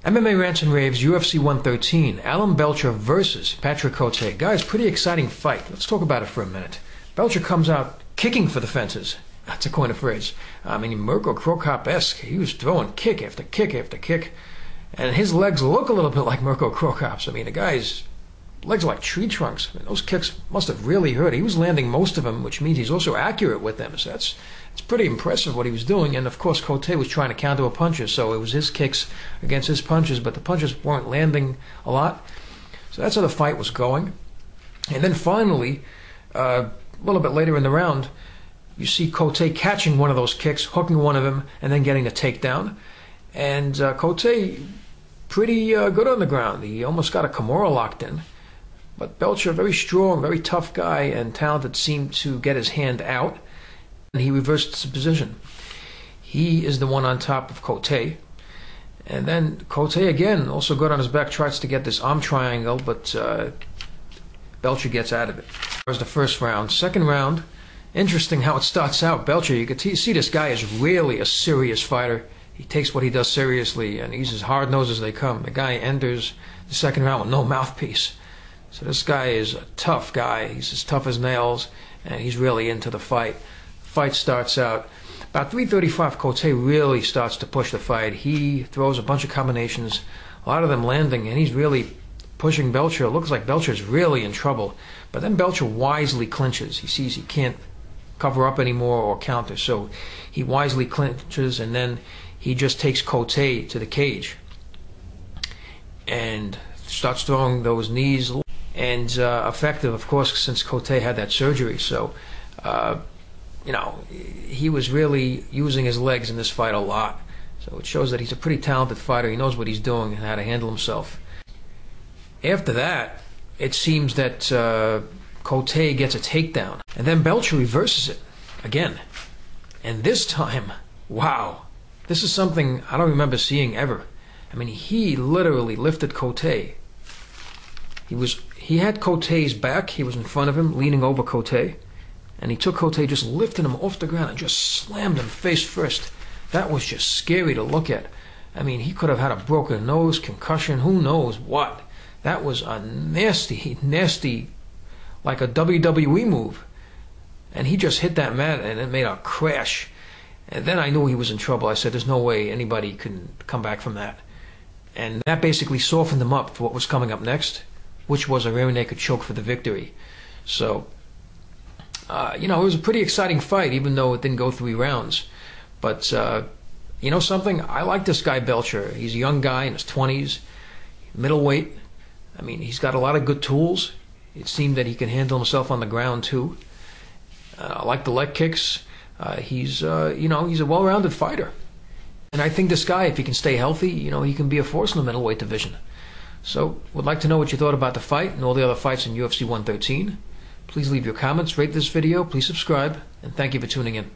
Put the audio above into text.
MMA Rants and Raves UFC 113, Alan Belcher versus Patrick Côté. Guys, pretty exciting fight. Let's talk about it for a minute. Belcher comes out kicking for the fences. That's a coin of phrase. I mean, Mirko Cro-Cop-esque. He was throwing kick after kick after kick. And his legs look a little bit like Mirko Cro-Cop's. I mean, the guy's legs are like tree trunks. I mean, those kicks must have really hurt. He was landing most of them, which means he's also accurate with them. So it's pretty impressive what he was doing. And of course, Côté was trying to counter a puncher, so it was his kicks against his punches, but the punches weren't landing a lot. So that's how the fight was going. And then finally, a little bit later in the round, you see Côté catching one of those kicks, hooking one of them, and then getting a takedown. And Côté pretty good on the ground. He almost got a Kimura locked in. But Belcher, very strong, very tough guy and talented, seemed to get his hand out. And he reversed the position. He is the one on top of Côté. And then Côté again, also good on his back, tries to get this arm triangle, but Belcher gets out of it. That was the first round. Second round, interesting how it starts out. Belcher, you could see this guy is really a serious fighter. He takes what he does seriously, and he's as hard-nosed as they come. The guy enters the second round with no mouthpiece. So this guy is a tough guy. He's as tough as nails, and he's really into the fight. Fight starts out about 3:35. Côté really starts to push the fight. He throws a bunch of combinations, a lot of them landing, and he's really pushing Belcher. It looks like Belcher's really in trouble, but then Belcher wisely clinches. He sees he can't cover up anymore or counter, so he wisely clinches, and then he just takes Côté to the cage and starts throwing those knees, and effective, of course, since Côté had that surgery. So you know, he was really using his legs in this fight a lot. So it shows that he's a pretty talented fighter. He knows what he's doing and how to handle himself. After that, it seems that Côté gets a takedown. And then Belcher reverses it again. And this time, wow, this is something I don't remember seeing ever. I mean, he literally lifted Côté. He had Côté's back. He was in front of him, leaning over Côté. And he took Côté, just lifted him off the ground and just slammed him face first. That was just scary to look at. I mean, he could have had a broken nose, concussion, who knows what. That was a nasty, nasty, like a WWE move. And he just hit that mat and it made a crash. And then I knew he was in trouble. I said, there's no way anybody can come back from that. And that basically softened him up for what was coming up next, which was a rear naked choke for the victory. So you know, it was a pretty exciting fight, even though it didn't go 3 rounds. But, you know something? I like this guy, Belcher. He's a young guy in his 20s, middleweight. I mean, he's got a lot of good tools. It seemed that he can handle himself on the ground, too. I like the leg kicks. He's, you know, he's a well-rounded fighter. And I think this guy, if he can stay healthy, you know, he can be a force in the middleweight division. So, would like to know what you thought about the fight and all the other fights in UFC 113. Please leave your comments, rate this video, please subscribe, and thank you for tuning in.